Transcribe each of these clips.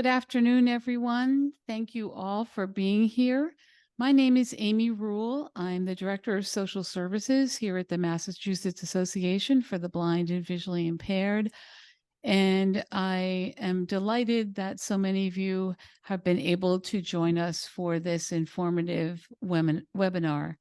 Good afternoon, everyone. Thank you all for being here. My name is Amy Ruell. I'm the Director of Social Services here at the Massachusetts Association for the Blind and Visually Impaired. And I am delighted that so many of you have been able to join us for this informative webinar.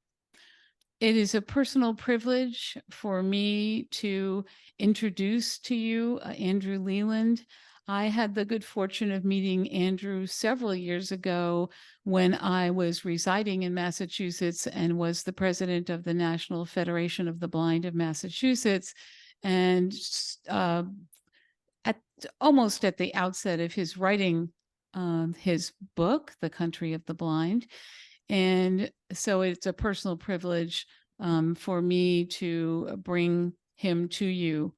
It is a personal privilege for me to introduce to you Andrew Leland. I had the good fortune of meeting Andrew several years ago when I was residing in Massachusetts and was the president of the National Federation of the Blind of Massachusetts. And almost at the outset of his writing his book, The Country of the Blind. And so it's a personal privilege for me to bring him to you.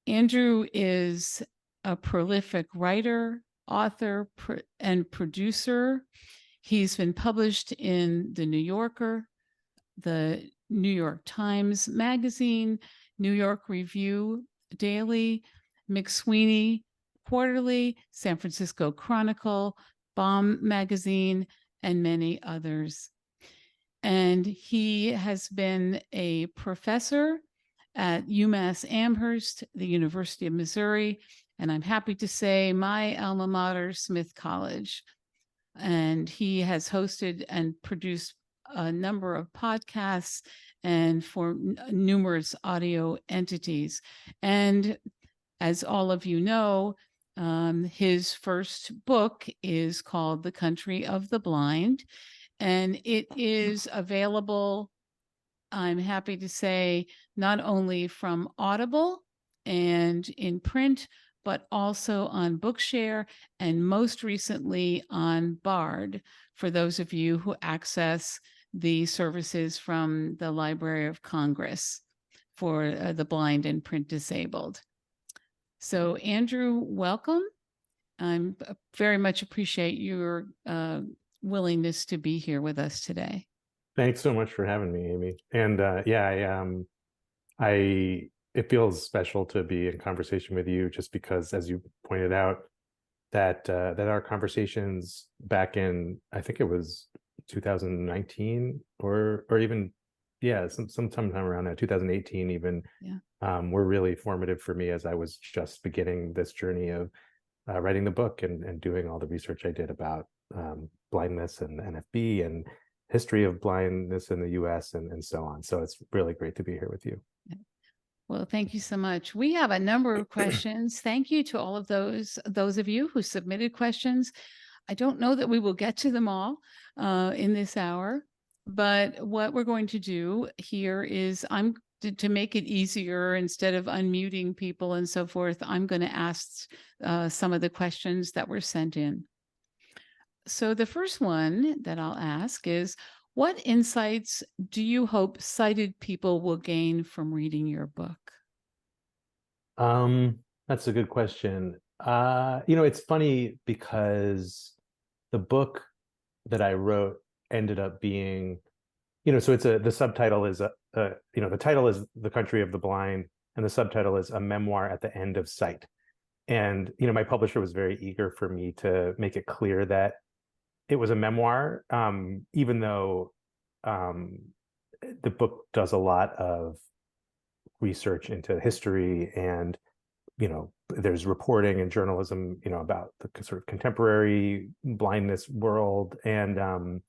Andrew is a prolific writer, author, and producer. He's been published in The New Yorker, the New York Times Magazine, New York Review Daily, McSweeney Quarterly, San Francisco Chronicle, Bomb Magazine, and many others. And he has been a professor at UMass Amherst, the University of Missouri, and I'm happy to say my alma mater, Smith College. And he has hosted and produced a number of podcasts and for numerous audio entities. And as all of you know, his first book is called The Country of the Blind, and it is available, I'm happy to say, not only from Audible and in print, but also on Bookshare and most recently on Bard, for those of you who access the services from the Library of Congress for the blind and print disabled. So Andrew, welcome. I very much appreciate your willingness to be here with us today. Thanks so much for having me, Amy. And it feels special to be in conversation with you, just because, as you pointed out, that our conversations back in, I think it was 2019 or even sometime around that 2018 even, were really formative for me as I was just beginning this journey of writing the book and doing all the research I did about blindness and NFB and history of blindness in the US and so on. So it's really great to be here with you. Well, thank you so much. We have a number of questions. Thank you to all of those of you who submitted questions. I don't know that we will get to them all in this hour, but what we're going to do here is to make it easier, instead of unmuting people and so forth, I'm going to ask some of the questions that were sent in. So the first one that I'll ask is, what insights do you hope sighted people will gain from reading your book? That's a good question. It's funny because the book that I wrote ended up being, so the subtitle is the title is The Country of the Blind, and the subtitle is A Memoir at the End of Sight. And, my publisher was very eager for me to make it clear that it was a memoir, even though the book does a lot of research into history and, there's reporting and journalism, about the sort of contemporary blindness world. And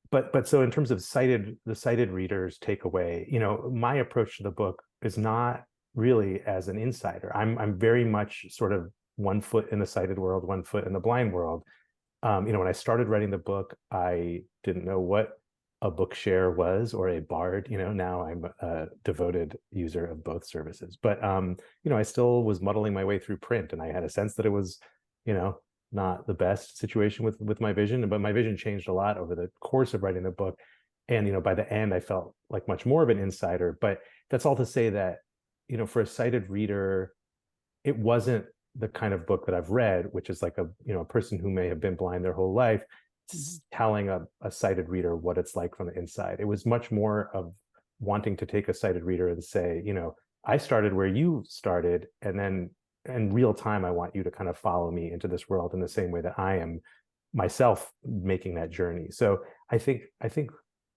but so in terms of the sighted readers takeaway, my approach to the book is not really as an insider. I'm very much sort of one foot in the sighted world, one foot in the blind world. When I started writing the book, I didn't know what a Bookshare was or a Bard. Now I'm a devoted user of both services. But I still was muddling my way through print, and I had a sense that it was, not the best situation with my vision. But my vision changed a lot over the course of writing the book. And by the end, I felt like much more of an insider. But that's all to say that, for a sighted reader, it wasn't the kind of book that I've read, which is like a person who may have been blind their whole life, telling a sighted reader what it's like from the inside. It was much more of wanting to take a sighted reader and say, I started where you started, and then in real time, I want you to kind of follow me into this world in the same way that I am myself making that journey. So I think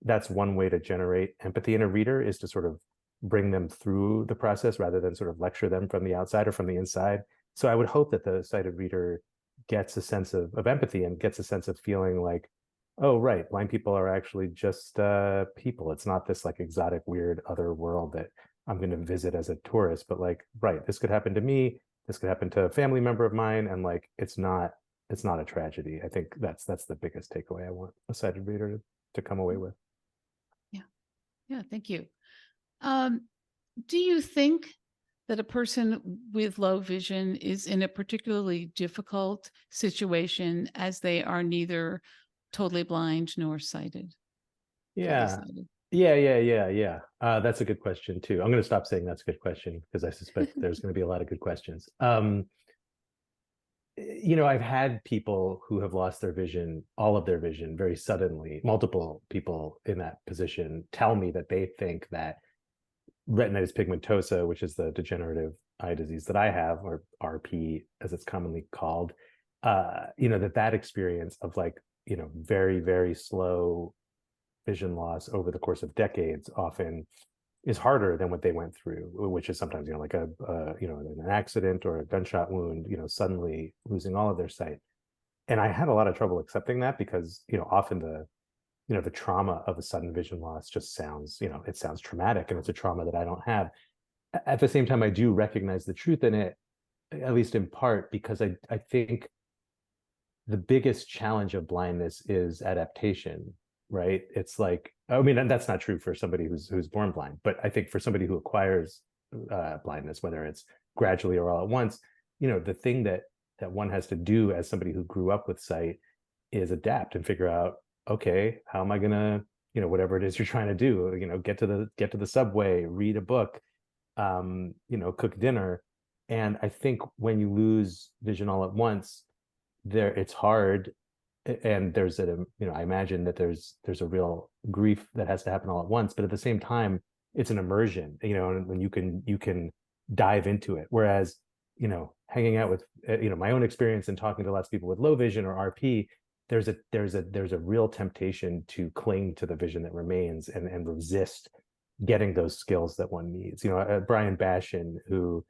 that's one way to generate empathy in a reader, is to sort of bring them through the process rather than sort of lecture them from the outside or from the inside. So I would hope that the sighted reader gets a sense of empathy and gets a sense of feeling like, oh, right, blind people are actually just people. It's not this like exotic, weird other world that I'm going to visit as a tourist, but like, right, this could happen to me. This could happen to a family member of mine, and like, it's not a tragedy. I think that's the biggest takeaway I want a sighted reader to come away with. Yeah. Yeah. Thank you. Um, do you think that a person with low vision is in a particularly difficult situation as they are neither totally blind nor sighted, fully Yeah. sighted? Yeah. That's a good question too. I'm going to stop saying that's a good question because I suspect there's going to be a lot of good questions. I've had people who have lost their vision, all of their vision, very suddenly. Multiple people in that position tell me that they think that retinitis pigmentosa, which is the degenerative eye disease that I have, or RP as it's commonly called, that experience of like, very, very slow vision loss over the course of decades often is harder than what they went through, which is sometimes, like an accident or a gunshot wound, suddenly losing all of their sight. And I had a lot of trouble accepting that because, often the trauma of a sudden vision loss just sounds, it sounds traumatic, and it's a trauma that I don't have. At the same time, I do recognize the truth in it, at least in part, because I think the biggest challenge of blindness is adaptation, right? It's like, I mean, and that's not true for somebody who's born blind, but I think for somebody who acquires blindness, whether it's gradually or all at once, the thing that one has to do as somebody who grew up with sight is adapt and figure out, okay, how am I gonna, whatever it is you're trying to do, get to the subway, read a book, cook dinner. And I think when you lose vision all at once, it's hard, and there's I imagine that there's a real grief that has to happen all at once, but at the same time it's an immersion, and when you can dive into it, whereas hanging out with my own experience and talking to lots of people with low vision or RP, there's a real temptation to cling to the vision that remains and resist getting those skills that one needs. Brian Bashin, who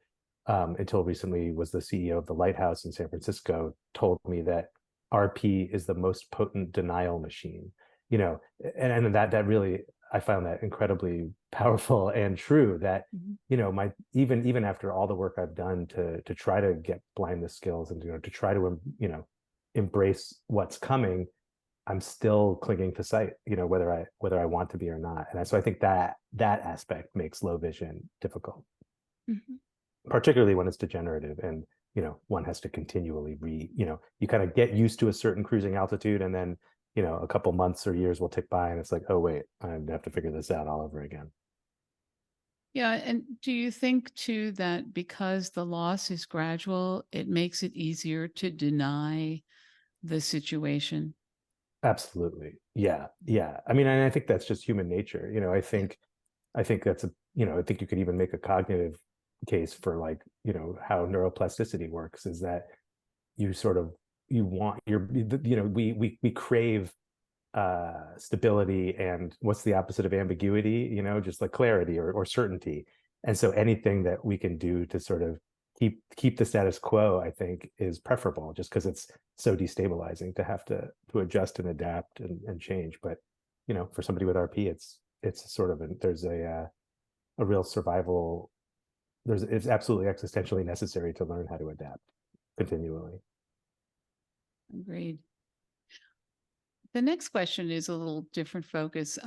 until recently was the CEO of the Lighthouse in San Francisco, told me that RP is the most potent denial machine. And that really, I found that incredibly powerful and true. That my even after all the work I've done to try to get blindness skills and to try to embrace what's coming, I'm still clinging to sight. Whether I want to be or not. And so I think that aspect makes low vision difficult. Mm-hmm. Particularly when it's degenerative, and one has to continually you kind of get used to a certain cruising altitude, and then a couple months or years will tick by and it's like, oh wait, I have to figure this out all over again. Yeah. And do you think too that because the loss is gradual, it makes it easier to deny the situation? Absolutely. Yeah. I mean, and I think that's just human nature. Yeah. I think that's I think you could even make a cognitive case for like, how neuroplasticity works, is that you sort of, you want we crave stability, and what's the opposite of ambiguity, just like clarity or certainty. And so anything that we can do to sort of keep the status quo, I think, is preferable, just because it's so destabilizing to have to adjust and adapt and change. But for somebody with RP, it's sort of there's a real survival, it's absolutely existentially necessary to learn how to adapt continually. Agreed. The next question is a little different focus.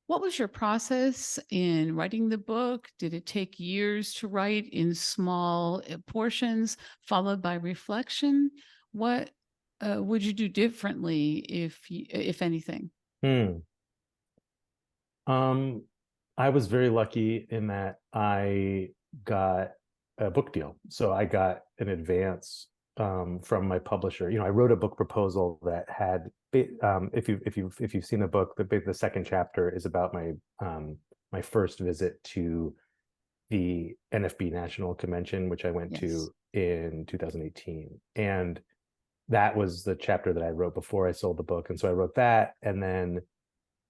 What was your process in writing the book? Did it take years to write in small portions, followed by reflection? What would you do differently if anything? Hmm. Um, I was very lucky in that I got a book deal. So I got an advance from my publisher. I wrote a book proposal that had, if you've seen the book, the second chapter is about my first visit to the NFB National Convention, which I went Yes. to in 2018. And that was the chapter that I wrote before I sold the book. And so I wrote that, and then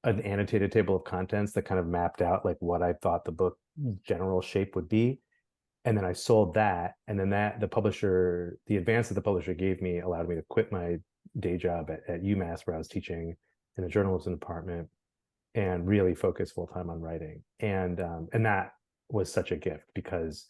an annotated table of contents that kind of mapped out like what I thought the book general shape would be. And then I sold that. And then the publisher, the advance that the publisher gave me allowed me to quit my day job at UMass, where I was teaching in the journalism department, and really focus full time on writing. And that was such a gift, because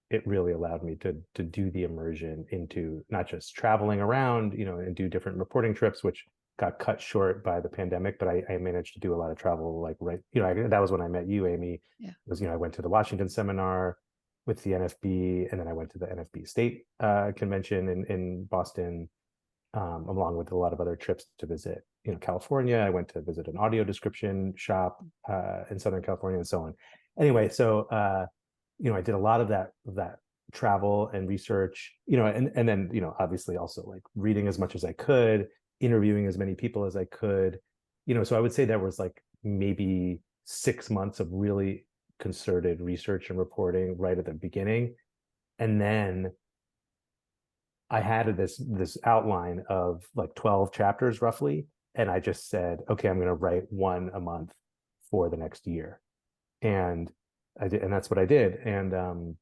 it really allowed me to do the immersion into not just traveling around, and do different reporting trips, which got cut short by the pandemic, but I managed to do a lot of travel, like, right, that was when I met you, Amy. Yeah. Was, I went to the Washington seminar with the NFB, and then I went to the NFB state convention in Boston, along with a lot of other trips to visit, California. I went to visit an audio description shop in Southern California, and so on. Anyway, so I did a lot of that travel and research, and then, obviously also like reading as much as I could, interviewing as many people as I could, so I would say there was like maybe 6 months of really concerted research and reporting right at the beginning. And then I had this outline of like 12 chapters roughly, and I just said, okay, I'm going to write one a month for the next year. And I did, and that's what I did. And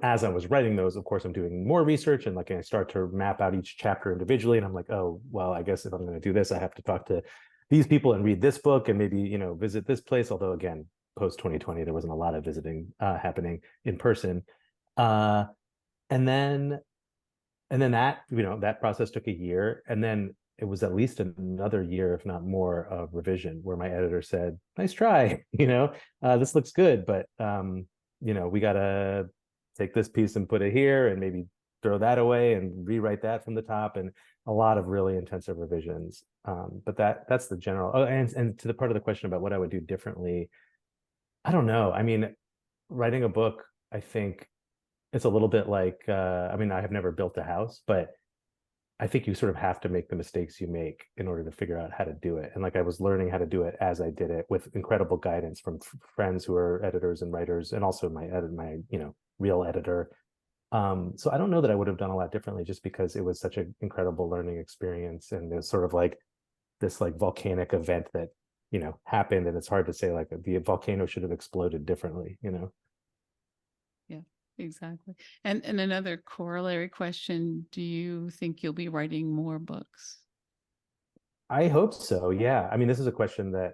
as I was writing those, of course, I'm doing more research, and like I start to map out each chapter individually, and I'm like, oh, well, I guess if I'm going to do this, I have to talk to these people and read this book, and maybe visit this place. Although again, post 2020, there wasn't a lot of visiting happening in person. Uh, and then that process took a year, and then it was at least another year, if not more, of revision, where my editor said, nice try, this looks good, but we gotta take this piece and put it here, and maybe throw that away and rewrite that from the top, and a lot of really intensive revisions. But that's the general. Oh, and to the part of the question about what I would do differently, I don't know. I mean, writing a book, I think it's a little bit like, I mean, I have never built a house, but I think you sort of have to make the mistakes you make in order to figure out how to do it. And like, I was learning how to do it as I did it, with incredible guidance from friends who are editors and writers, and also my real editor. So I don't know that I would have done a lot differently, just because it was such an incredible learning experience. And there's sort of like this like volcanic event that, happened. And it's hard to say like the volcano should have exploded differently. Yeah, exactly. And another corollary question, do you think you'll be writing more books? I hope so. Yeah. I mean, this is a question that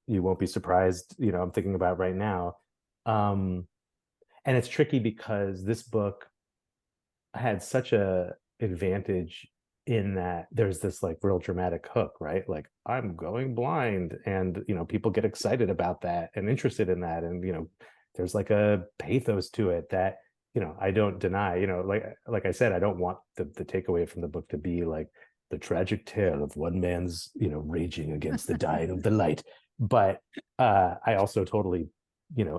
you won't be surprised, I'm thinking about right now. And it's tricky, because this book had such a advantage in that there's this like real dramatic hook, right? Like, I'm going blind, and people get excited about that and interested in that, and there's like a pathos to it that I don't deny. Like I said, I don't want the takeaway from the book to be like the tragic tale of one man's raging against the dying of the light, but I also totally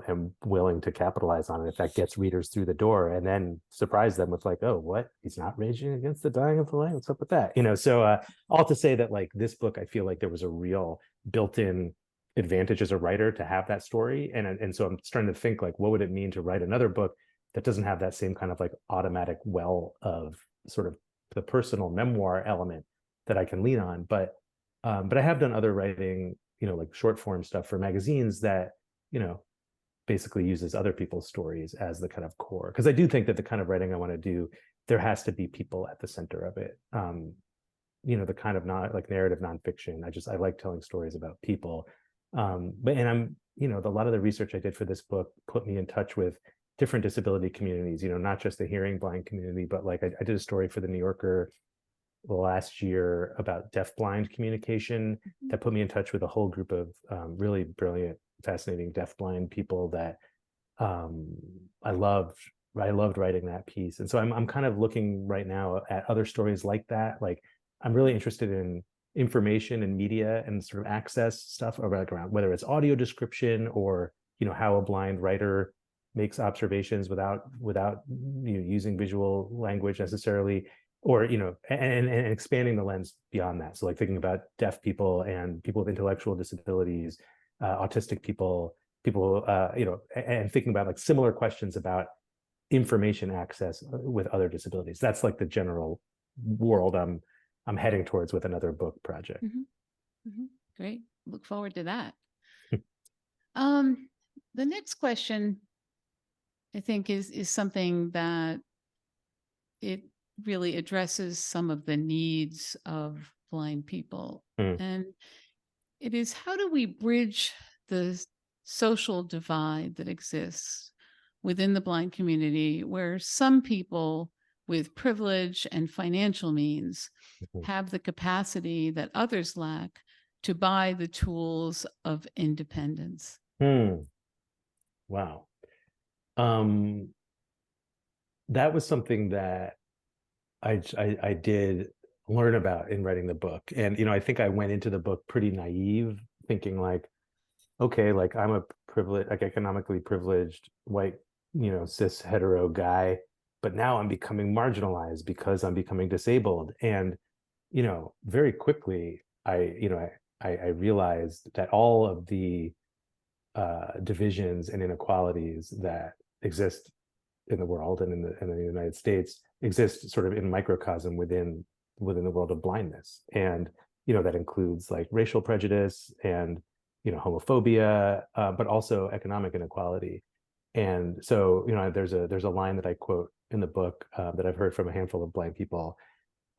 am willing to capitalize on it if that gets readers through the door, and then surprise them with like, oh, what? He's not raging against the dying of the light? What's up with that? So all to say that like this book, I feel like there was a real built-in advantage as a writer to have that story. And so I'm starting to think like, what would it mean to write another book that doesn't have that same kind of like automatic well of sort of the personal memoir element that I can lean on. But I have done other writing, like short form stuff for magazines that, basically uses other people's stories as the kind of core. Because I do think that the kind of writing I want to do, there has to be people at the center of it. The kind of not like narrative nonfiction. I like telling stories about people. But a lot of the research I did for this book put me in touch with different disability communities, not just the hearing blind community, but like I did a story for the New Yorker last year about deafblind communication that put me in touch with a whole group of really brilliant, fascinating deafblind people that I loved writing that piece. And so I'm kind of looking right now at other stories like that. Like, I'm really interested in information and media and sort of access stuff around whether it's audio description or how a blind writer makes observations without using visual language necessarily, or and expanding the lens beyond that. So like thinking about deaf people and people with intellectual disabilities, autistic people people, and thinking about like similar questions about information access with other disabilities. That's like the general world I'm heading towards with another book project. Great. Look forward to that. The next question, I think, is something that it really addresses some of the needs of blind people. Mm. And it is, how do we bridge the social divide that exists within the blind community, where some people with privilege and financial means have the capacity that others lack to buy the tools of independence? Wow. That was something that I did learn about in writing the book. And, I think I went into the book pretty naive, thinking like, okay, like I'm a privileged, like economically privileged white, cis hetero guy, but now I'm becoming marginalized because I'm becoming disabled. And, very quickly, I realized that all of the divisions and inequalities that exist in the world and in the United States exist sort of in microcosm within the world of blindness. And, that includes like racial prejudice and, homophobia, but also economic inequality. And so, there's a line that I quote in the book that I've heard from a handful of blind people,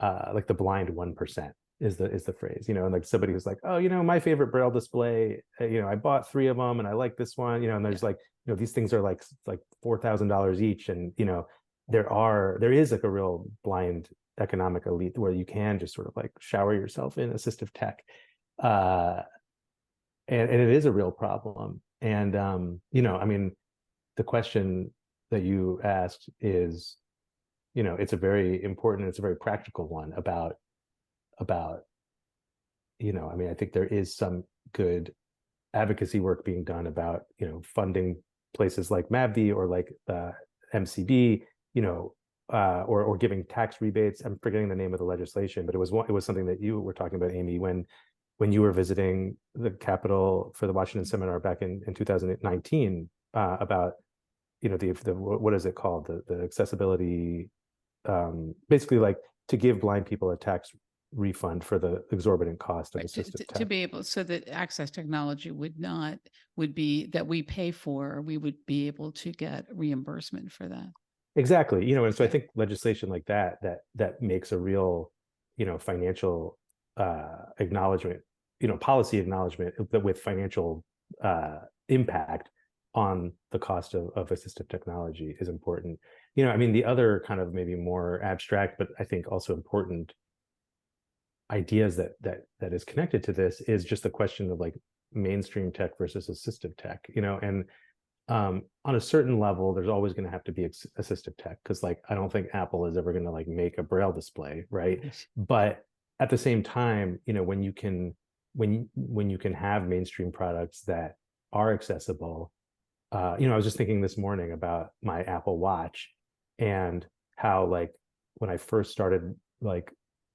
like the blind 1% is the phrase, and like somebody who's like, oh, my favorite braille display, I bought 3 of them and I like this one, and there's like, these things are like $4,000 each, and there is like a real blind economic elite where you can just sort of like shower yourself in assistive tech, and it is a real problem. And I mean, the question that you asked is, it's a very important, it's a very practical one about I mean, I think there is some good advocacy work being done about funding places like MABVI or like MCB, or giving tax rebates. I'm forgetting the name of the legislation, but it was something that you were talking about, Amy, when you were visiting the Capitol for the Washington seminar back in 2019, about the what is it called, the accessibility, basically like to give blind people a tax refund for the exorbitant cost of assistive tech. To be able, so that access technology would be that we pay for, we would be able to get reimbursement for that. Exactly. And so I think legislation like that makes a real, financial acknowledgement, policy acknowledgement with financial impact on the cost of assistive technology is important. I mean, the other kind of maybe more abstract, but I think also important ideas that is connected to this is just the question of like mainstream tech versus assistive tech, and on a certain level, there's always going to have to be assistive tech, because like I don't think Apple is ever going to like make a braille display, right? But at the same time, when you can have mainstream products that are accessible, I was just thinking this morning about my Apple Watch and how like when I first started like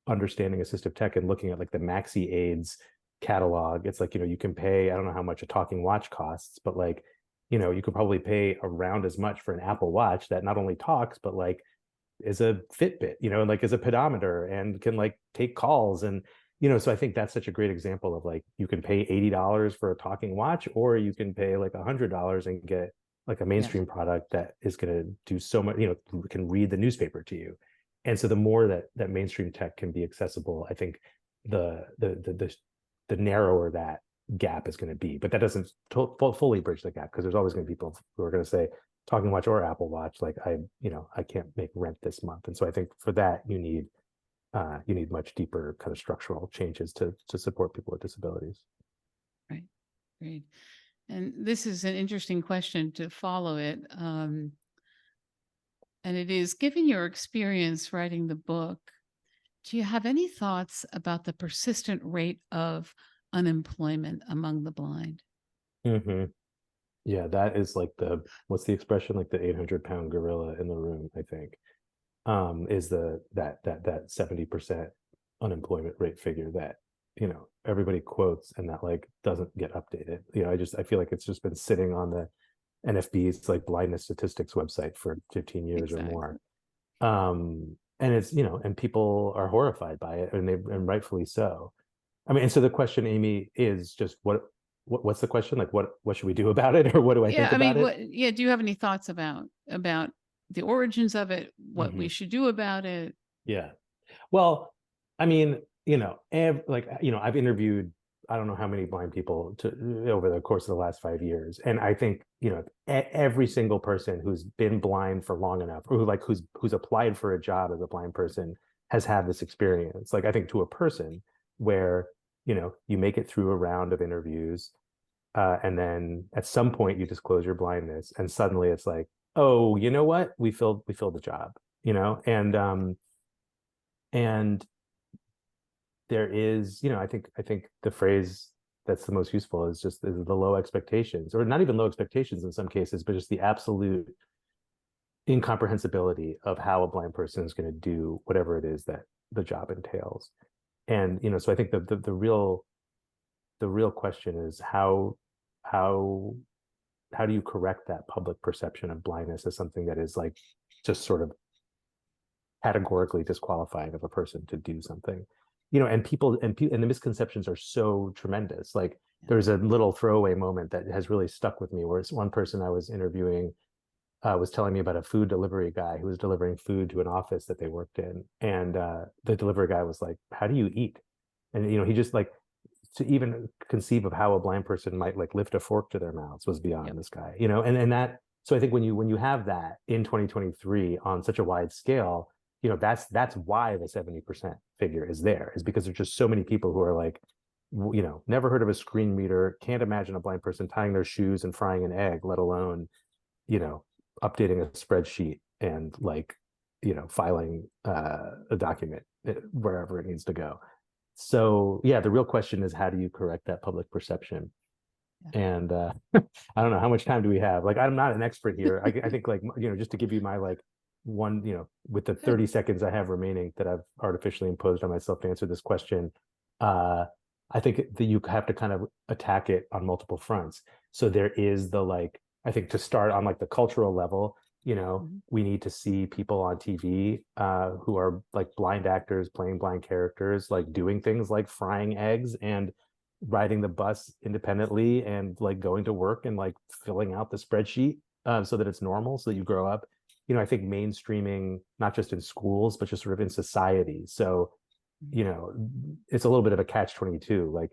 understanding assistive tech and looking at like the Maxi Aids catalog, it's like, you can pay, I don't know how much a talking watch costs, but like, you could probably pay around as much for an Apple Watch that not only talks, but like is a Fitbit, and like is a pedometer and can like take calls. And, so I think that's such a great example of like, you can pay $80 for a talking watch, or you can pay like $100 and get like a mainstream product that is going to do so much, can read the newspaper to you. And so the more that mainstream tech can be accessible, I think the narrower that gap is going to be. But that doesn't fully bridge the gap, because there's always going to be people who are going to say talking watch or Apple Watch, like I can't make rent this month. And so I think for that you need much deeper kind of structural changes to support people with disabilities. Right. Great. And this is an interesting question to follow it. And it is, given your experience writing the book, do you have any thoughts about the persistent rate of unemployment among the blind? Mm-hmm. Yeah, that is like what's the expression, like the 800-pound gorilla in the room, I think, is that 70% unemployment rate figure that everybody quotes and that like doesn't get updated. I feel like it's just been sitting on the NFB's like blindness statistics website for 15 years or more. Exactly. And it's, and people are horrified by it, and rightfully so. I mean, and so the question, Amy, is just what's the question? Like, what should we do about it, or what do I Yeah, think I mean, about it? do you have any thoughts about the origins of it, what we Mhm. should do about it? Yeah. Well, I mean, I've interviewed I don't know how many blind people over the course of the last 5 years, and I think every single person who's been blind for long enough, or who's applied for a job as a blind person, has had this experience. Like I think to a person where you make it through a round of interviews, and then at some point you disclose your blindness, and suddenly it's like, oh, you know what? We filled the job, and there is, I think the phrase that's the most useful is the low expectations, or not even low expectations in some cases, but just the absolute incomprehensibility of how a blind person is going to do whatever it is that the job entails. And so I think the real question is how how do you correct that public perception of blindness as something that is like just sort of categorically disqualifying of a person to do something. And the misconceptions are so tremendous. Like there's a little throwaway moment that has really stuck with me, where it's one person I was interviewing was telling me about a food delivery guy who was delivering food to an office that they worked in, and the delivery guy was like, how do you eat? And he just like, to even conceive of how a blind person might like lift a fork to their mouths was beyond Yep. this guy. And that, so I think when you have that in 2023 on such a wide scale, that's why the 70% figure is there, is because there's just so many people who are like, never heard of a screen reader, can't imagine a blind person tying their shoes and frying an egg, let alone you know updating a spreadsheet and like filing a document wherever it needs to go. So yeah, the real question is, how do you correct that public perception? Yeah. And I don't know, how much time do we have? Like, I'm not an expert here. I think like, just to give you my like one, with the Good. 30 seconds I have remaining that I've artificially imposed on myself to answer this question, uh, I think that you have to kind of attack it on multiple fronts. So there is the like, I think to start on like the cultural level, Mhm. we need to see people on TV who are like blind actors playing blind characters, like doing things like frying eggs and riding the bus independently and like going to work and like filling out the spreadsheet, so that it's normal, so that you grow up. I think mainstreaming, not just in schools, but just sort of in society. So, Mhm. you know, it's a little bit of a catch-22. Like,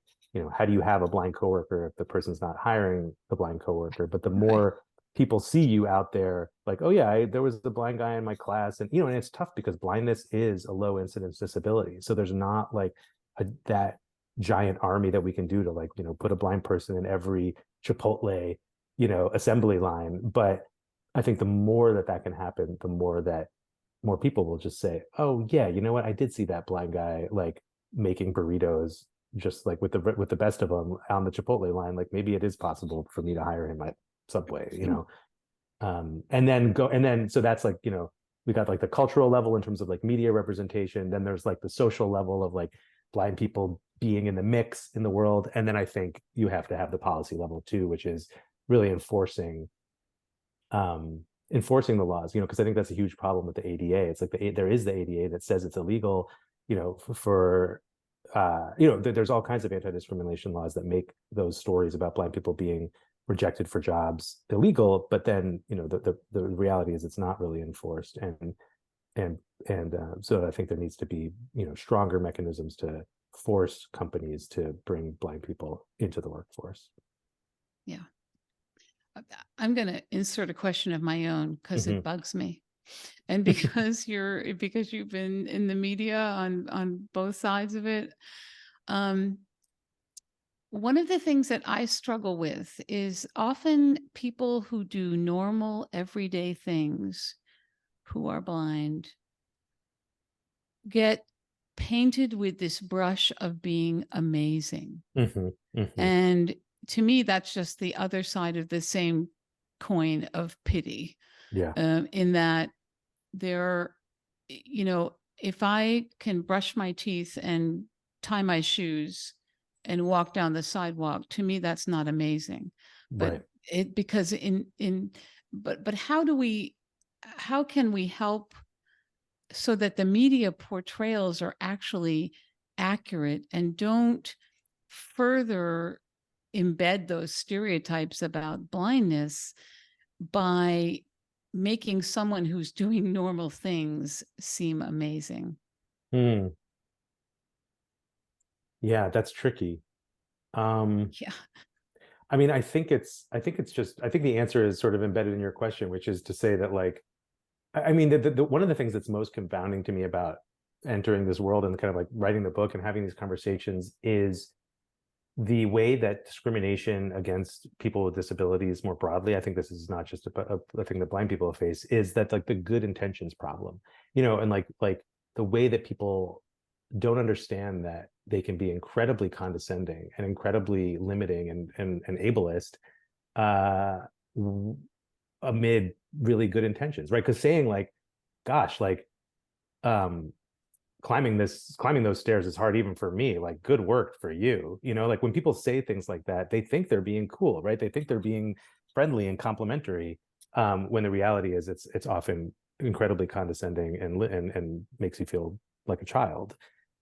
how do you have a blind coworker if the person's not hiring the blind coworker? But the Right. more people see you out there, like, oh yeah, there was a blind guy in my class, and and it's tough because blindness is a low incidence disability. So there's not like that giant army that we can do to like put a blind person in every Chipotle assembly line. But I think the more that can happen, the more people will just say, oh yeah, you know what, I did see that blind guy like making burritos just like with the best of them on the Chipotle line. Like maybe it is possible for me to hire him at Subway. And then so that's like, we got like the cultural level in terms of like media representation. Then there's like the social level of like blind people being in the mix in the world. And then I think you have to have the policy level too, which is really enforcing the laws, because I think that's a huge problem with the ADA. It's like there is the ADA that says it's illegal, for there's all kinds of anti-discrimination laws that make those stories about blind people being rejected for jobs illegal. But then, the reality is it's not really enforced. And I think there needs to be, stronger mechanisms to force companies to bring blind people into the workforce. Yeah. I'm going to insert a question of my own because it Mm-hmm. bugs me. And because you've been in the media on both sides of it. Um, one of the things that I struggle with is often people who do normal everyday things who are blind get painted with this brush of being amazing. Mm-hmm. Mm-hmm. And to me, that's just the other side of the same coin of pity, Yeah. in that there, if I can brush my teeth and tie my shoes and walk down the sidewalk, to me, that's not amazing. But Right. because but how can we help so that the media portrayals are actually accurate and don't further embed those stereotypes about blindness by making someone who's doing normal things seem amazing? Hmm. Yeah, that's tricky. Um, Yeah. I mean, I think the answer is sort of embedded in your question, which is to say that like, I mean, one of the things that's most confounding to me about entering this world and kind of like writing the book and having these conversations is the way that discrimination against people with disabilities more broadly, I think this is not just a thing that blind people face, is that like the good intentions problem, and like the way that people don't understand that they can be incredibly condescending and incredibly limiting and ableist uh, amid really good intentions, right? Because saying like, gosh, like um, climbing those stairs is hard even for me, like good work for you, like when people say things like that, they think they're being cool, right? They think they're being friendly and complimentary, when the reality is it's often incredibly condescending and makes you feel like a child.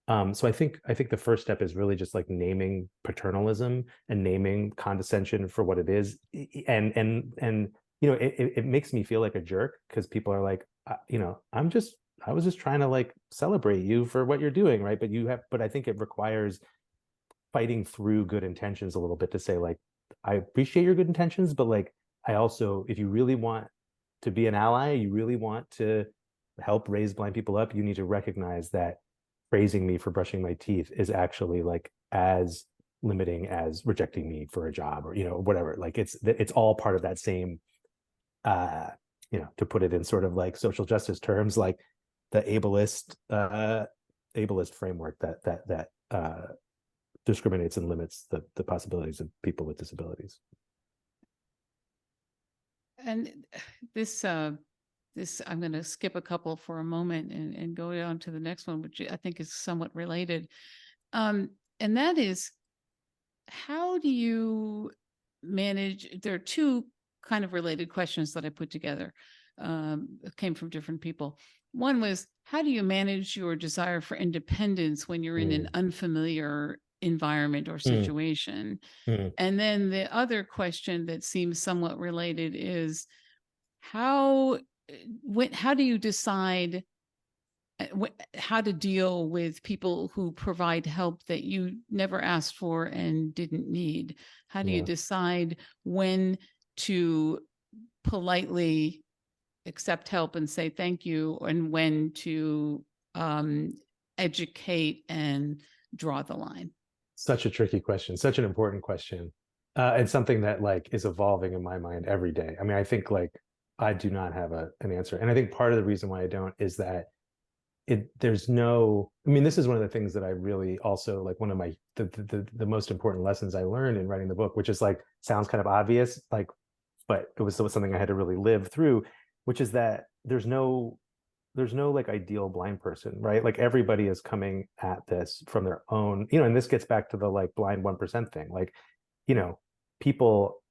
So I think the first step is really just like naming paternalism and naming condescension for what it is, and it makes me feel like a jerk because people are like, I was just trying to like celebrate you for what you're doing, right? But I think it requires fighting through good intentions a little bit to say like, I appreciate your good intentions, but like I also, if you really want to be an ally, you really want to help raise blind people up, you need to recognize that praising me for brushing my teeth is actually like as limiting as rejecting me for a job or whatever. Like it's all part of that same, uh to put it in sort of like social justice terms, like the ableist framework that discriminates and limits the possibilities of people with disabilities. And this I'm going to skip a couple for a moment and go on to the next one, which I think is somewhat related. And that is, how do you manage? There are two kind of related questions that I put together, came from different people. One was, how do you manage your desire for independence when you're in an Mm, unfamiliar environment or mm, situation? mm. And then the other question that seems somewhat related is, how how do you decide how to deal with people who provide help that you never asked for and didn't need? How do you Yeah. decide when to politely accept help and say thank you, and when to um, educate and draw the line? Such a tricky question, such an important question, and something that like is evolving in my mind every day. I mean, I think like I do not have an answer, and I think part of the reason why I don't is that there's no. I mean, this is one of the things that I really also like. One of my the most important lessons I learned in writing the book, which is like sounds kind of obvious, like, but it was something I had to really live through, which is that there's no like ideal blind person, right? Like everybody is coming at this from their own, and this gets back to the like blind 1% thing. Like, you know, people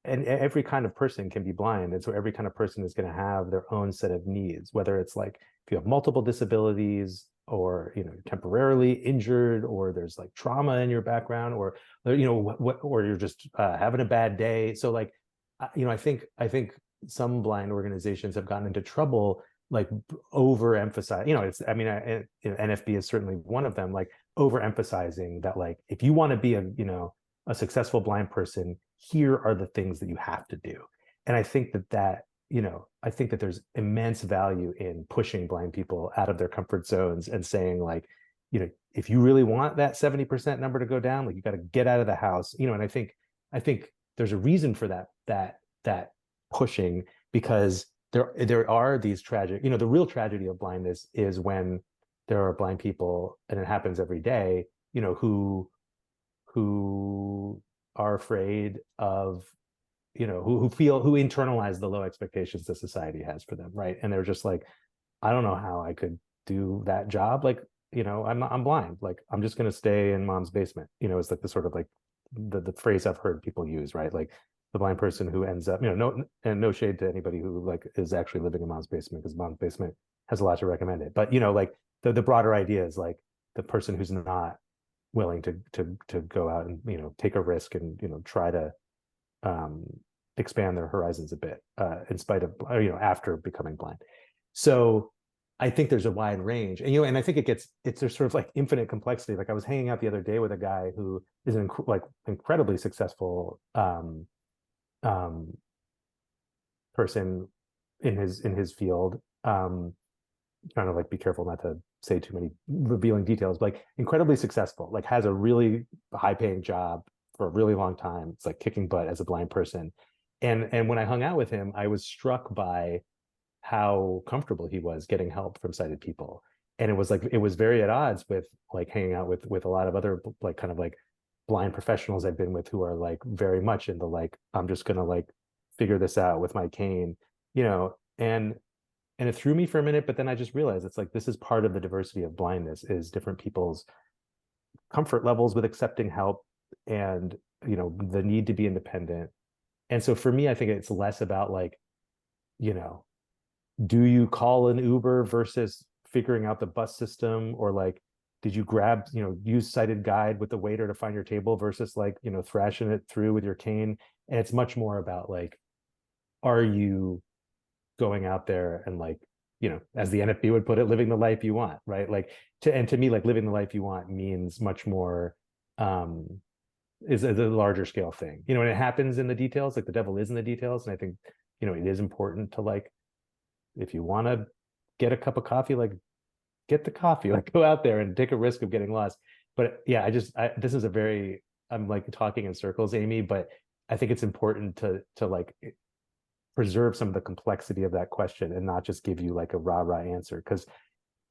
and every kind of person can be blind. And so every kind of person is going to have their own set of needs, whether it's like if you have multiple disabilities or, temporarily injured, or there's like trauma in your background, or, or you're just having a bad day. So like, I think some blind organizations have gotten into trouble like overemphasize, it's, I mean, NFB is certainly one of them, like overemphasizing that, like, if you want to be a successful blind person, here are the things that you have to do. And I think that there's immense value in pushing blind people out of their comfort zones and saying like, if you really want that 70% number to go down, like you got to get out of the house, and I think there's a reason for that pushing, because there are these tragic, the real tragedy of blindness is when there are blind people, and it happens every day, who are afraid of, who internalize the low expectations that society has for them, right? And they're just like, I don't know how I could do that job. Like, I'm blind. Like, I'm just going to stay in mom's basement. It's like the sort of like the phrase I've heard people use, right? Like the blind person who ends up, no shade to anybody who like is actually living in mom's basement, because mom's basement has a lot to recommend it. But, like the broader idea is like the person who's not willing to go out and, take a risk and, try to um, expand their horizons a bit, in spite of, after becoming blind. So I think there's a wide range, and I think it's there's sort of like infinite complexity. Like, I was hanging out the other day with a guy who is an incredibly successful um, person in his field. Trying to like be careful not to say too many revealing details, but like incredibly successful, like has a really high paying job for a really long time. It's like kicking butt as a blind person. And when I hung out with him, I was struck by how comfortable he was getting help from sighted people. And it was very at odds with like hanging out with a lot of other like kind of like blind professionals I've been with, who are like very much into like, I'm just gonna like figure this out with my cane, and it threw me for a minute, but then I just realized it's like, this is part of the diversity of blindness, is different people's comfort levels with accepting help, and the need to be independent. And so for me, I think it's less about like, you know do you call an Uber versus figuring out the bus system, or like, did you grab, use sighted guide with the waiter to find your table versus like, thrashing it through with your cane. And it's much more about like, are you going out there and like, as the NFB would put it, living the life you want, right? Like, to me, like, living the life you want means much more, is a larger scale thing, and it happens in the details. Like, the devil is in the details. And I think, it is important to like, if you want to get a cup of coffee, like, get the coffee, like, go out there and take a risk of getting lost. But yeah, this is I'm like talking in circles, Amy, but I think it's important to like preserve some of the complexity of that question and not just give you like a rah answer. Because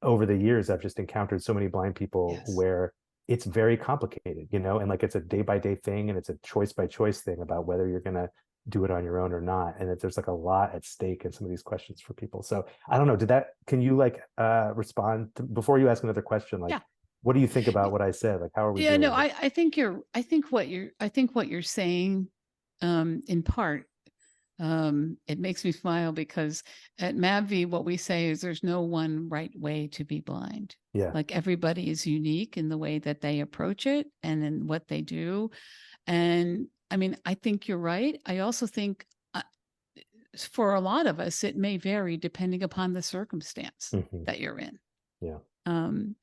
over the years, I've just encountered so many blind people Yes. where it's very complicated, and like, it's a day by day thing, and it's a choice by choice thing about whether you're going to do it on your own or not. And there's like a lot at stake in some of these questions for people. So I don't know, can you like respond before you ask another question? Like, Yeah. what do you think about what I said? Like, how are we Yeah, no, doing? I think what you're saying, in part, it makes me smile, because at MABVI, what we say is there's no one right way to be blind. Yeah. Like, everybody is unique in the way that they approach it and in what they do. And I mean, I think you're right. I also think, for a lot of us, it may vary depending upon the circumstance Mhm. that you're in. Yeah. Um,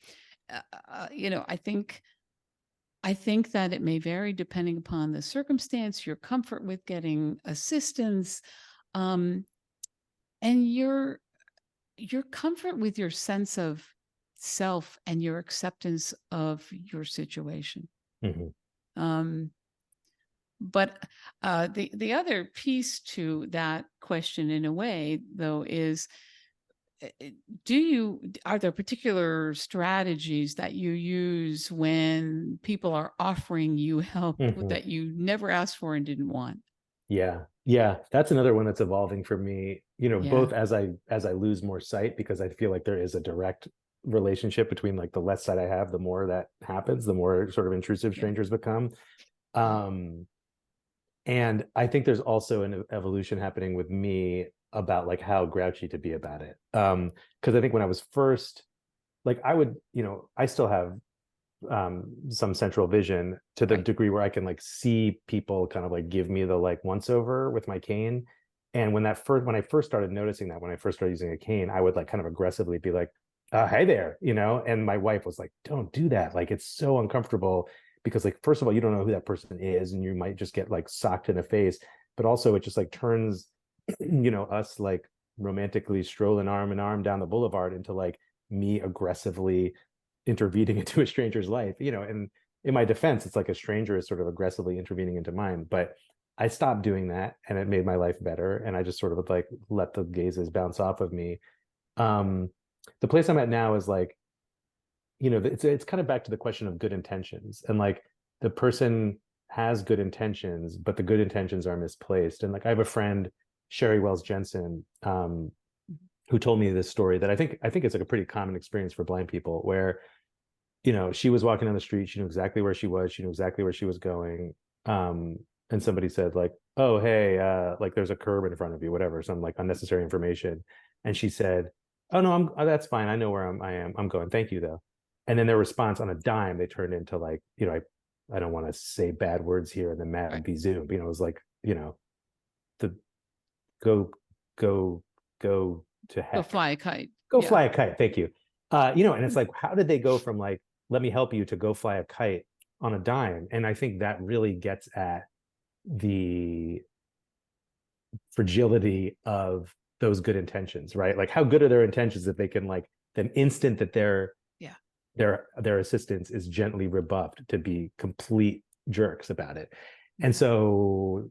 I think that it may vary depending upon the circumstance, your comfort with getting assistance, um, and your comfort with your sense of self and your acceptance of your situation. Mhm. Um, but the other piece to that question, in a way, though, is, are there particular strategies that you use when people are offering you help Mhm. that you never asked for and didn't want? Yeah. Yeah. That's another one that's evolving for me, Yeah. both as I lose more sight, because I feel like there is a direct relationship between like the less sight I have, the more that happens, the more sort of intrusive Yeah. strangers become. Yeah. Um, and I think there's also an evolution happening with me about like how grouchy to be about it. Because I think when I was first, like, I would, I still have some central vision to the Right. degree where I can like see people kind of like give me the like once over with my cane. And when I first started noticing that, when I first started using a cane, I would like kind of aggressively be like, hey there, and my wife was like, don't do that. Like, it's so uncomfortable, because like, first of all, you don't know who that person is, and you might just get like socked in the face. But also, it just like turns, us like romantically strolling arm in arm down the boulevard into like me aggressively intervening into a stranger's life, and in my defense, it's like a stranger is sort of aggressively intervening into mine. But I stopped doing that, and it made my life better, and I just sort of like let the gazes bounce off of me. um the place I'm at now is like, it's kind of back to the question of good intentions, and like, the person has good intentions, but the good intentions are misplaced. And like, I have a friend, Sherry Wells Jensen, who told me this story that I think is like a pretty common experience for blind people, where she was walking down the street. She knew exactly where she was. She knew exactly where she was going. And somebody said like, "Oh, hey, like there's a curb in front of you, whatever," some like unnecessary information. And she said, "Oh no, that's fine. I know where I'm going. Thank you though." And then their response on a dime, they turned into like, I don't want to say bad words here in the Right. MABVI Zoom. It was like, the go, go, go to Go heck. fly a kite. Go Yeah. fly a kite. Thank you. And it's like, how did they go from like, let me help you to go fly a kite on a dime? And I think that really gets at the fragility of those good intentions, right? Like, how good are their intentions if they can like the instant that Yeah. their assistance is gently rebuffed to be complete jerks about it. And Yeah. so,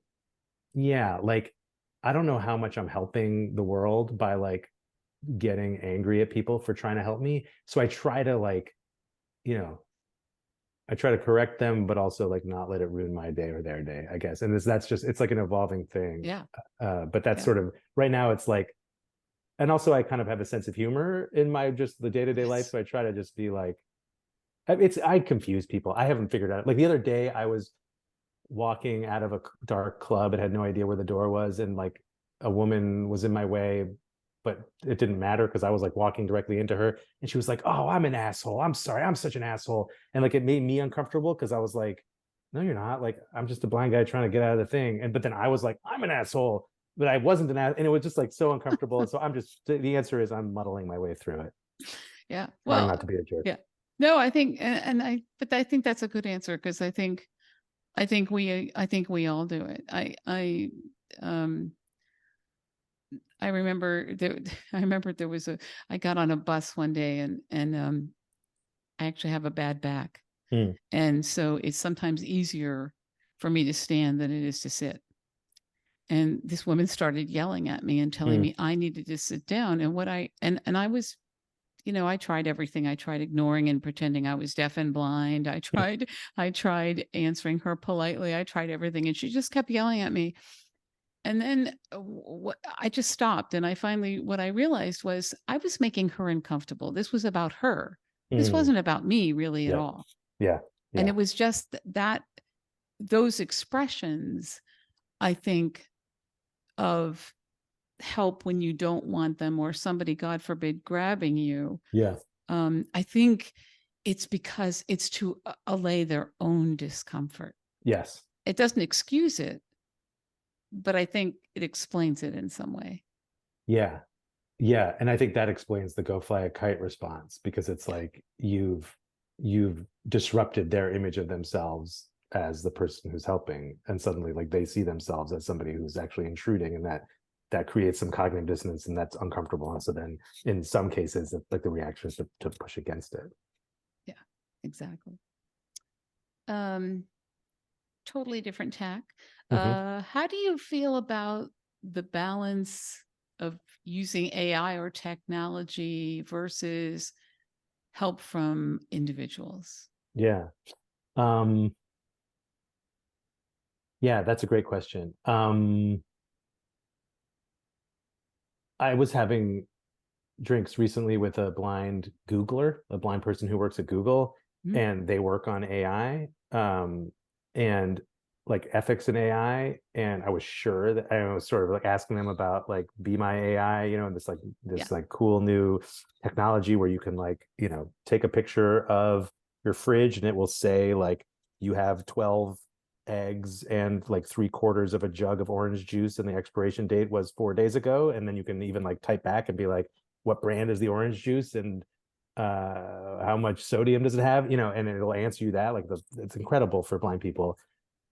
yeah, like I don't know how much I'm helping the world by like getting angry at people for trying to help me. So I try to like, you know, I try to correct them, but also like not let it ruin my day or their day, I guess. And that's just, it's like an evolving thing. Yeah. But that's Yeah. sort of right now it's like, and also I kind of have a sense of humor in my just the day-to-day life. Yes. So I try to just be like, I confuse people. I haven't figured out. Like the other day I was walking out of a dark club and had no idea where the door was. And like a woman was in my way, but it didn't matter because I was like walking directly into her. And she was like, "Oh, I'm an asshole. I'm sorry. I'm such an asshole." And like it made me uncomfortable because I was like, "No, you're not. Like, I'm just a blind guy trying to get out of the thing." And but then I was like, "I'm an asshole." But I wasn't an ass, and it was just like so uncomfortable. And so I'm just the answer is I'm muddling my way through it, Yeah. trying Well, not to be a jerk. yeah. No, I think, but I think that's a good answer because I think we all do it. Um, I remember there, I remember there was I got on a bus one day and I actually have a bad back. Mm, And so it's sometimes easier for me to stand than it is to sit. And this woman started yelling at me and telling mm, me I needed to sit down. And and I was, I tried everything. I tried ignoring and pretending I was deaf and blind. mm, I tried answering her politely. I tried everything. And she just kept yelling at me. And then I just stopped. And what I realized was I was making her uncomfortable. This was about her. This mm. wasn't about me really at Yeah, all. yeah, And yeah, it was just that those expressions, I think, of help when you don't want them or somebody, God forbid, grabbing you. yeah. I think it's because it's to allay their own discomfort. Yes. It doesn't excuse it, but I think it explains it in some way. Yeah. Yeah. And I think that explains the go fly a kite response because it's Yeah. like you've disrupted their image of themselves as the person who's helping. And suddenly like they see themselves as somebody who's actually intruding, and that creates some cognitive dissonance, and that's uncomfortable. And so then in some cases like the reaction is to push against it. Yeah, exactly. Um, totally different tack. Mm-hmm. How do you feel about the balance of using AI or technology versus help from individuals? Yeah. Um, yeah, that's a great question. I was having drinks recently with a blind Googler, a blind person who works at Google, Mhm. and they work on AI, and like ethics in AI. And I was sure that I was sort of like asking them about like Be My AI, and this like Yeah. cool new technology where you can like, take a picture of your fridge and it will say like you have 12 eggs and like 3/4 of a jug of orange juice and the expiration date was 4 days ago. And then you can even like type back and be like, what brand is the orange juice and how much sodium does it have, and it'll answer you that. Like it's incredible for blind people.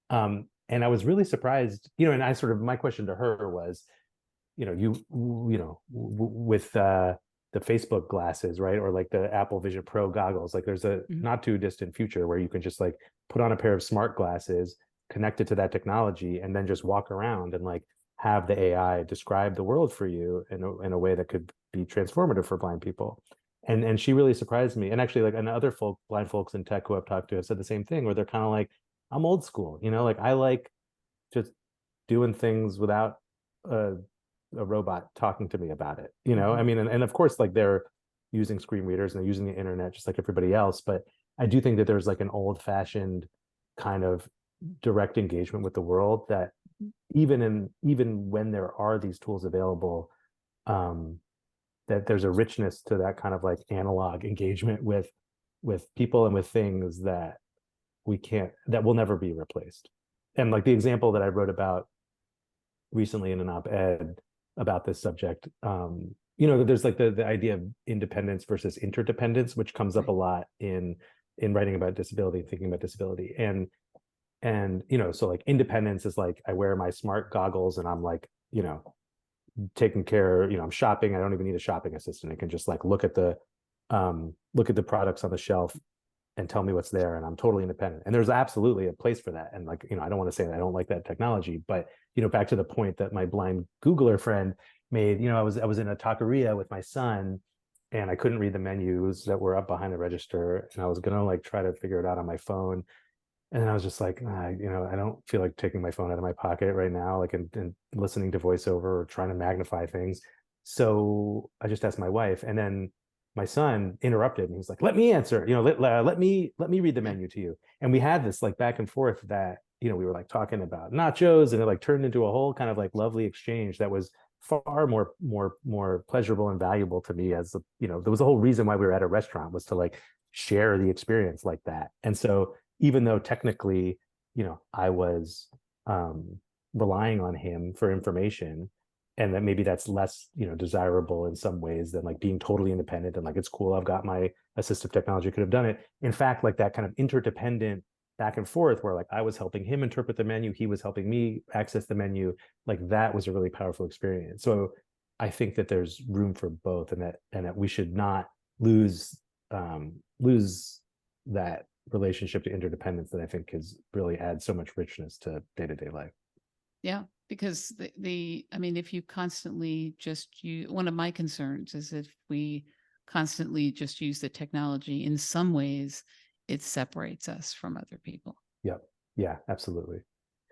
And I was really surprised, and I sort of, my question to her was, with the Facebook glasses, right, or like the Apple Vision Pro goggles, like there's a Mhm. not too distant future where you can just like put on a pair of smart glasses connected to that technology and then just walk around and like have the AI describe the world for you in a way that could be transformative for blind people. And she really surprised me. And actually, like, and other blind folks in tech who I've talked to have said the same thing, where they're kind of like, I'm old school, like I like just doing things without a, a robot talking to me about it. I Mhm. mean, and of course, like they're using screen readers and they're using the internet just like everybody else. But I do think that there's like an old-fashioned kind of direct engagement with the world that even when there are these tools available, um, that there's a richness to that kind of like analog engagement with people and with things that that will never be replaced. And like the example that I wrote about recently in an op-ed about this subject, there's like the idea of independence versus interdependence, which comes up a lot in writing about disability, thinking about disability. And so like independence is like I wear my smart goggles and I'm like, taking care, I'm shopping. I don't even need a shopping assistant. I can just like look at the products on the shelf and tell me what's there, and I'm totally independent. And there's absolutely a place for that. And like, I don't want to say that I don't like that technology, but back to the point that my blind Googler friend made, I was in a taqueria with my son and I couldn't read the menus that were up behind the register. And I was gonna like try to figure it out on my phone. And then I was just like, I don't feel like taking my phone out of my pocket right now, like and listening to voiceover or trying to magnify things. So I just asked my wife, and then my son interrupted and he was like, let me answer, let me read the menu to you. And we had this like back and forth that, we were like talking about nachos, and it like turned into a whole kind of like lovely exchange that was far more pleasurable and valuable to me as, there was a whole reason why we were at a restaurant, was to like share the experience like that. And so even though technically, I was relying on him for information, and that maybe that's less, desirable in some ways than like being totally independent and like, it's cool, I've got my assistive technology, could have done it. In fact, like that kind of interdependent back and forth where like I was helping him interpret the menu, he was helping me access the menu, like that was a really powerful experience. So I think that there's room for both, and that we should not lose that relationship to interdependence that I think has really adds so much richness to day-to-day life. Yeah, because I mean, if you constantly just use, one of my concerns is if we constantly just use the technology, in some ways, it separates us from other people. Yep. Yeah, absolutely.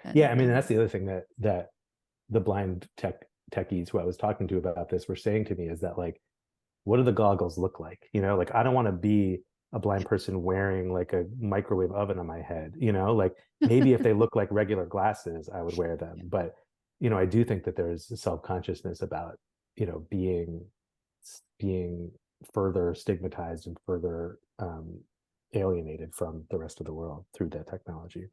And, I mean, that's the other thing that the blind techies who I was talking to about this were saying to me, is that like, what do the goggles look like? Like I don't want to be a blind person wearing like a microwave oven on my head, like maybe if they look like regular glasses, I would wear them. Yeah. But, I do think that there's self-consciousness about, being further stigmatized and further alienated from the rest of the world through that technology.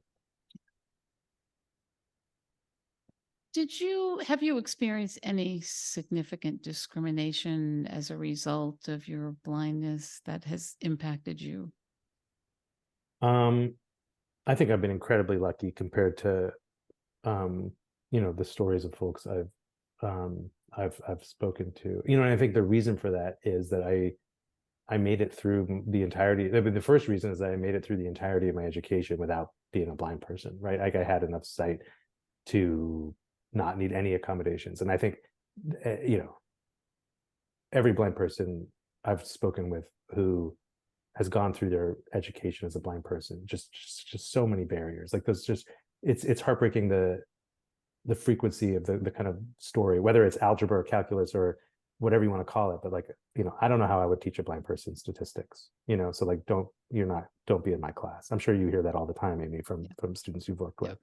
Have you experienced any significant discrimination as a result of your blindness that has impacted you? Um, I think I've been incredibly lucky compared to, the stories of folks I've spoken to. And I think the reason for that is that I made it through the entirety. I mean, the first reason is that I made it through the entirety of my education without being a blind person, right? Like I had enough sight to not need any accommodations. And I think, every blind person I've spoken with who has gone through their education as a blind person, just so many barriers. Like there's just, it's heartbreaking the frequency of the kind of story, whether it's algebra or calculus or whatever you want to call it. But like, I don't know how I would teach a blind person statistics, so like, don't be in my class. I'm sure you hear that all the time, Amy, from students you've worked with.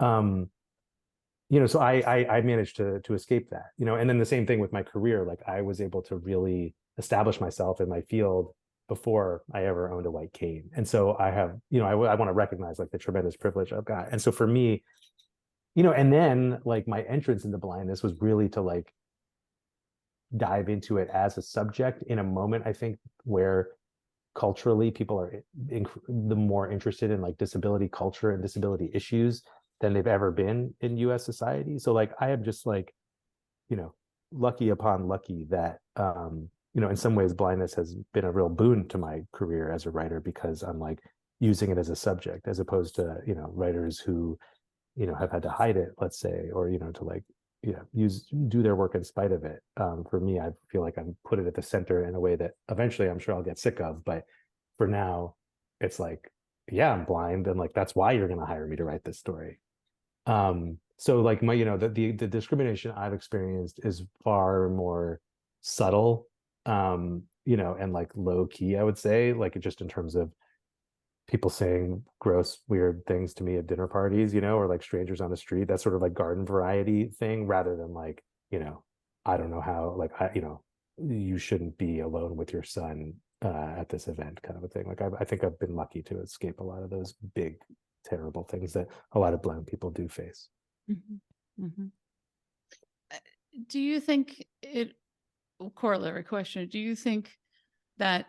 So I managed to escape that, and then the same thing with my career. Like I was able to really establish myself in my field before I ever owned a white cane. And so I have, I want to recognize like the tremendous privilege I've got. And so for me, and then like my entrance into blindness was really to like dive into it as a subject in a moment, I think, where culturally people are the more interested in like disability culture and disability issues than they've ever been in US society. So like I am just like, lucky upon lucky that in some ways blindness has been a real boon to my career as a writer, because I'm like using it as a subject, as opposed to, writers who, have had to hide it, let's say, or, to like, do their work in spite of it. For me, I feel like I'm put it at the center in a way that eventually I'm sure I'll get sick of. But for now, it's like, yeah, I'm blind, and like that's why you're going to hire me to write this story. So like my, the discrimination I've experienced is far more subtle, and like low key, I would say, like just in terms of people saying gross, weird things to me at dinner parties, or like strangers on the street, that sort of like garden variety thing, rather than like, I don't know how, like, you shouldn't be alone with your son at this event kind of a thing. Like, I think I've been lucky to escape a lot of those big, terrible things that a lot of blind people do face. Mhm. Mhm. Do you think corollary question, do you think that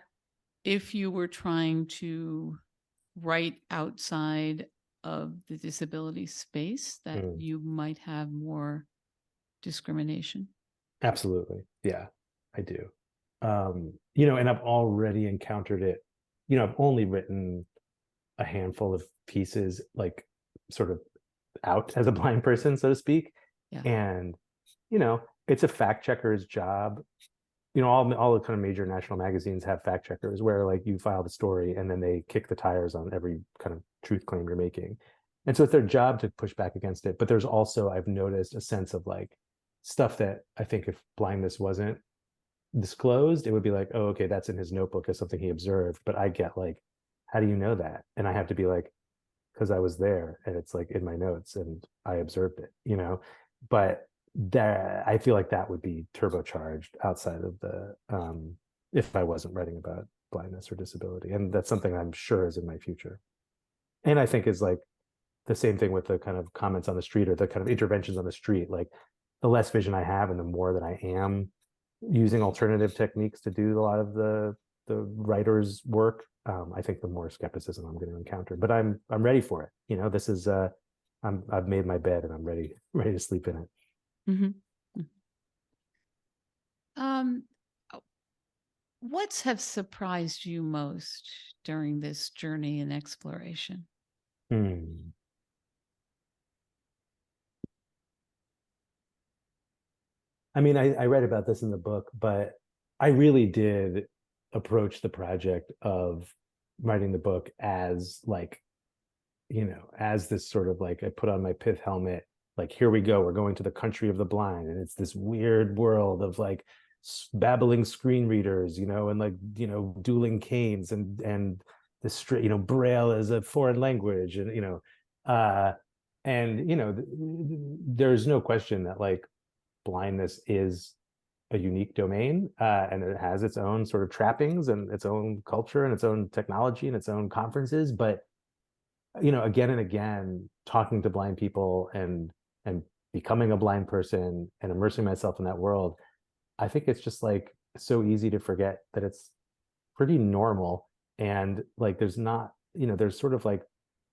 if you were trying to write outside of the disability space, that Mm, you might have more discrimination? absolutely. Yeah, I do. And I've already encountered it. I've only written a handful of pieces, like sort of out as a blind person, so to speak. Yeah. And, it's a fact checker's job. All the kind of major national magazines have fact checkers where like you file the story and then they kick the tires on every kind of truth claim you're making. And so it's their job to push back against it. But there's also, I've noticed a sense of like stuff that I think if blindness wasn't disclosed, it would be like, oh, okay, that's in his notebook as something he observed. But I get like, how do you know that? And I have to be like, because I was there and it's like in my notes and I observed it. But that I feel like that would be turbocharged outside of the if I wasn't writing about blindness or disability. And that's something I'm sure is in my future. And I think is like the same thing with the kind of comments on the street or the kind of interventions on the street. Like the less vision I have and the more that I am using alternative techniques to do a lot of the writer's work, I think the more skepticism I'm going to encounter. But I'm ready for it. This is I've made my bed and I'm ready to sleep in it. Mhm. Um, oh, what's have surprised you most during this journey and exploration? Hmm. I mean, I read about this in the book, but I really did approach the project of writing the book as like, as this sort of like I put on my pith helmet, like here we go, we're going to the country of the blind, and it's this weird world of like babbling screen readers, and like dueling canes and the straight, braille is a foreign language, and uh, there's no question that like blindness is a unique domain, and it has its own sort of trappings and its own culture and its own technology and its own conferences. But again and again, talking to blind people and becoming a blind person and immersing myself in that world, I think it's just like so easy to forget that it's pretty normal. And like there's not, there's sort of like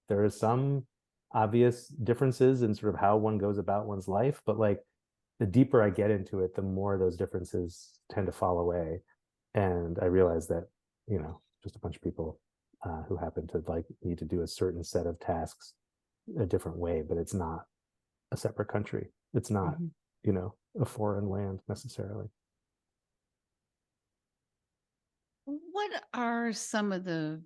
there are some obvious differences in sort of how one goes about one's life, but like the deeper I get into it, the more those differences tend to fall away. And I realize that, just a bunch of people who happen to like need to do a certain set of tasks a different way, but it's not a separate country. It's not, Mhm. a foreign land necessarily. What are some of the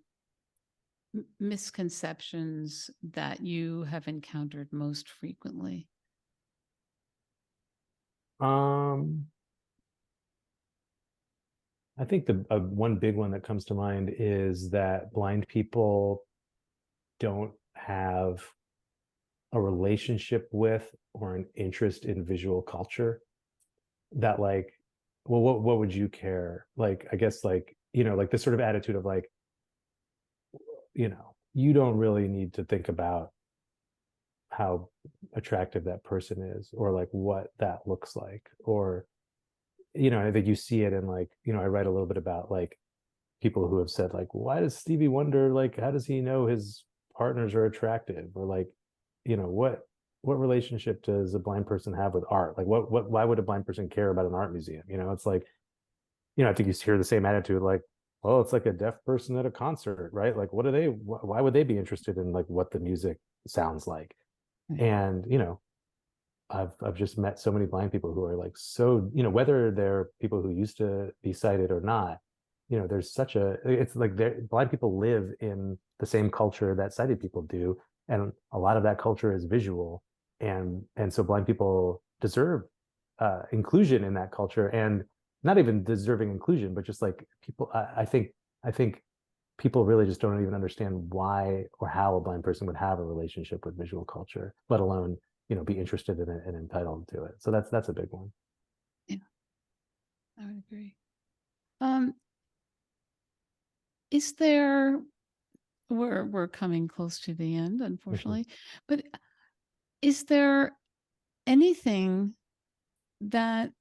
misconceptions that you have encountered most frequently? Um, I think the one big one that comes to mind is that blind people don't have a relationship with or an interest in visual culture. That like, well, what would you care? Like, I guess like, like this sort of attitude of like, you don't really need to think about how attractive that person is or like what that looks like. Or, I think you see it in like, I write a little bit about like people who have said like, why does Stevie Wonder, like, how does he know his partners are attractive? Or like, what relationship does a blind person have with art? Like why would a blind person care about an art museum? It's like, I think you hear the same attitude like, well, it's like a deaf person at a concert, right? Like what are they, why would they be interested in like what the music sounds like? Right. And I've just met so many blind people who are like so, whether they're people who used to be sighted or not, there's such a, it's like blind people live in the same culture that sighted people do, and a lot of that culture is visual, and so blind people deserve inclusion in that culture, and not even deserving inclusion, but just like people, I think people really just don't even understand why or how a blind person would have a relationship with visual culture, let alone, be interested in it and entitled to it. So that's a big one. Yeah, I would agree. Um, is there, we're coming close to the end, Mhm. unfortunately, but is there anything that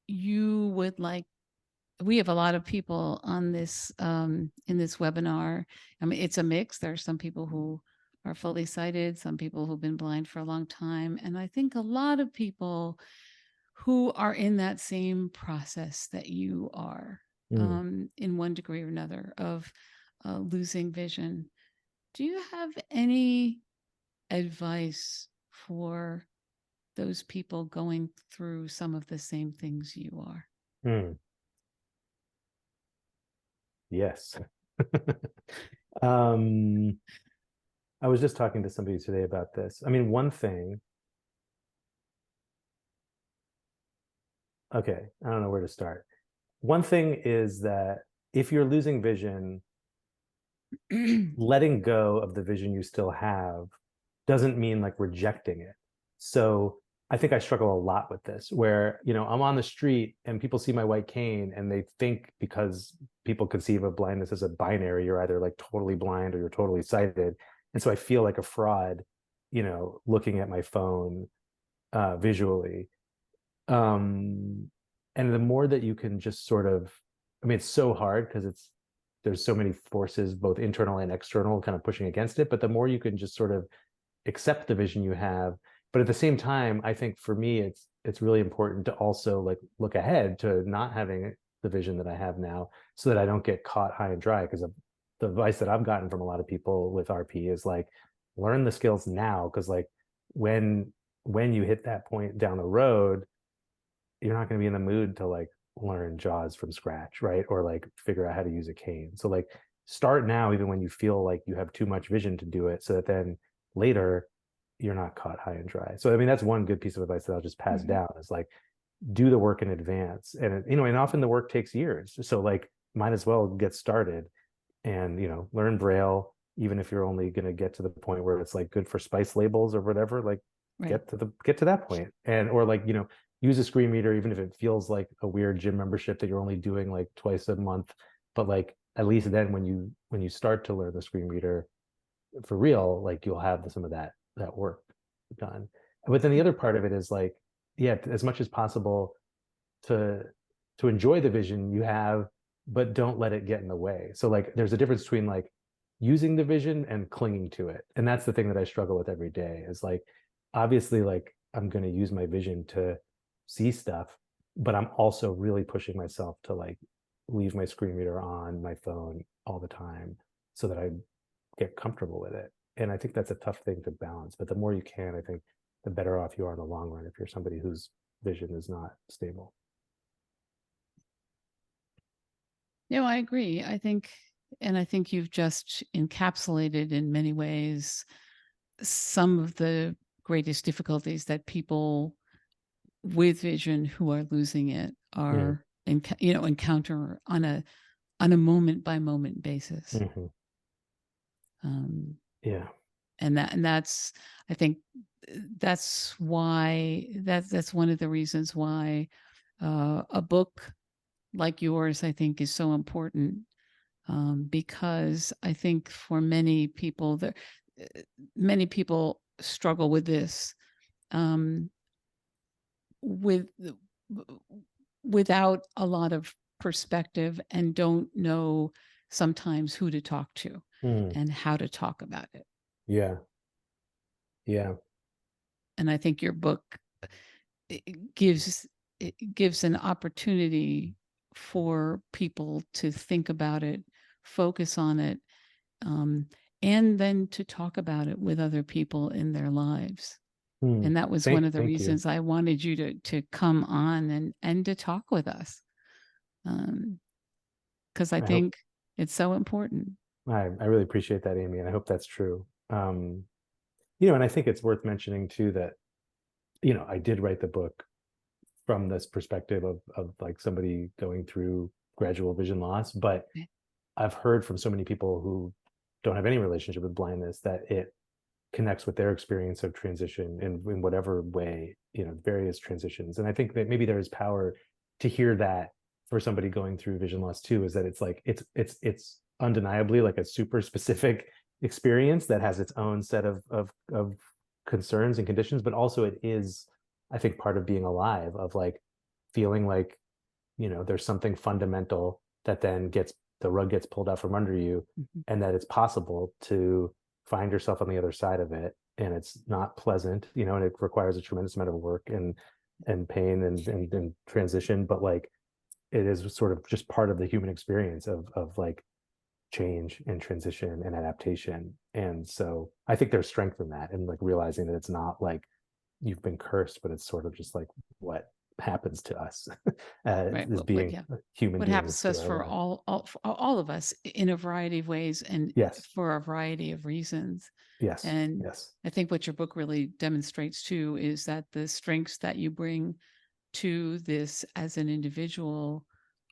you would like? We have a lot of people on this in this webinar. I mean, it's a mix. There are some people who are fully sighted, some people who've been blind for a long time, and I think a lot of people who are in that same process that you are, Mm. in one degree or another, of losing vision. Do you have any advice for those people going through some of the same things you are? Mm. Yes. um, I was just talking to somebody today about this. I mean, one thing, okay, I don't know where to start. One thing is that if you're losing vision, letting go of the vision you still have doesn't mean like rejecting it. So I think I struggle a lot with this, where, I'm on the street and people see my white cane and they think, because people conceive of blindness as a binary, you're either like totally blind or you're totally sighted. And so I feel like a fraud, looking at my phone visually. Um, and the more that you can just sort of, I mean, it's so hard because there's so many forces, both internal and external, kind of pushing against it. But the more you can just sort of accept the vision you have, but at the same time, I think for me, it's really important to also like look ahead to not having the vision that I have now, so that I don't get caught high and dry. Because the advice that I've gotten from a lot of people with RP is like, learn the skills now, because like when when you hit that point down the road, you're not going to be in the mood to like learn jaws from scratch, right? Or like figure out how to use a cane. So like start now, even when you feel like you have too much vision to do it, so that then later you're not caught high and dry. So I mean, that's one good piece of advice that I'll just pass Mhm. down, is like, do the work in advance. And and often the work takes years, so like might as well get started and learn braille, even if you're only going to get to the point where it's like good for spice labels or whatever. Like Right. get to that point. And or like use a screen reader, even if it feels like a weird gym membership that you're only doing like twice a month. But like at least then when you start to learn the screen reader for real, like you'll have some of that work done. But then the other part of it is like, yeah, as much as possible to enjoy the vision you have, but don't let it get in the way. So like there's a difference between like using the vision and clinging to it. And that's the thing that I struggle with every day, is like, obviously, like I'm going to use my vision to see stuff, but I'm also really pushing myself to like leave my screen reader on my phone all the time, so that I get comfortable with it. And I think that's a tough thing to balance, but the more you can, I think the better off you are in the long run if you're somebody whose vision is not stable. No, I agree. I think you've just encapsulated in many ways some of the greatest difficulties that people with vision who are losing it Mm. are, encounter on a moment by moment basis. Hmm. Um, Yeah. and that's, I think, that's why that's one of the reasons why a book like yours, I think, is so important, because I think for many people there, many people struggle with this, um, with without a lot of perspective, and don't know sometimes who to talk to Mm. and how to talk about it. Yeah. Yeah. And I think your book, it gives it gives an opportunity for people to think about it, focus on it, um, and then to talk about it with other people in their lives. Mm. And that was one Thank of the thank you. reasons I wanted you to come on and to talk with us, because I I hope think it's so important. I really appreciate that, Amy, and I hope that's true. And I think it's worth mentioning too that, I did write the book from this perspective of like somebody going through gradual vision loss, but I've heard from so many people who don't have any relationship with blindness that it connects with their experience of transition in whatever way, various transitions. And I think that maybe there is power to hear that for somebody going through vision loss too, is that it's like it's undeniably like a super specific experience that has its own set of concerns and conditions, but also it is, I think, part of being alive, of like feeling like, there's something fundamental that then the rug gets pulled out from under you, and that it's possible to find yourself on the other side of it, and it's not pleasant, and it requires a tremendous amount of work and pain and transition, but like it is sort of just part of the human experience of like change and transition and adaptation. And so I think there's strength in that, and like realizing that it's not like you've been cursed, but it's sort of just like what happens to us Right. as being human What beings happens to through us our for life. all of us in a variety of ways and Yes, for a variety of reasons. yes, And yes. I think what your book really demonstrates too is that the strengths that you bring to this as an individual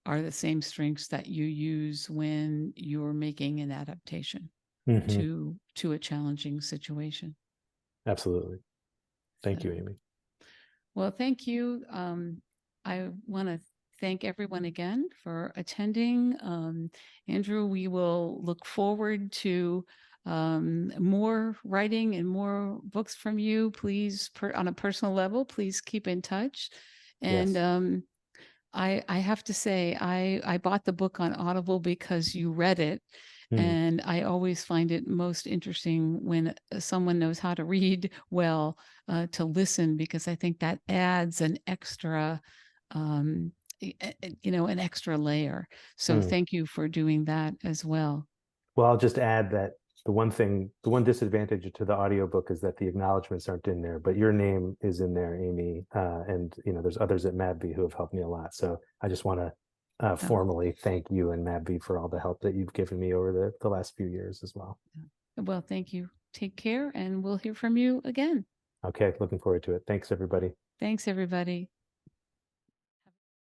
are the same strengths that you use when you're making an adaptation Hmm. to a challenging situation. Absolutely. Thank you, So, Amy. well, thank you. I want to thank everyone again for attending. Andrew, we will look forward to more writing and more books from you. Please, on a personal level, please keep in touch. And Yes. I have to say, I bought the book on Audible because you read it. Mm, And I always find it most interesting when someone knows how to read well, to listen, because I think that adds an extra, um, an extra layer. So mm. thank you for doing that as well. Well, I'll just add that the one disadvantage to the audiobook is that the acknowledgments aren't in there, but your name is in there, Amy. And there's others at MABVI who have helped me a lot. So I just want to Oh, formally thank you and MABVI for all the help that you've given me over the last few years as well. well, thank you. Take care, and we'll hear from you again. Okay, looking forward to it. Thanks, everybody. Thanks, everybody.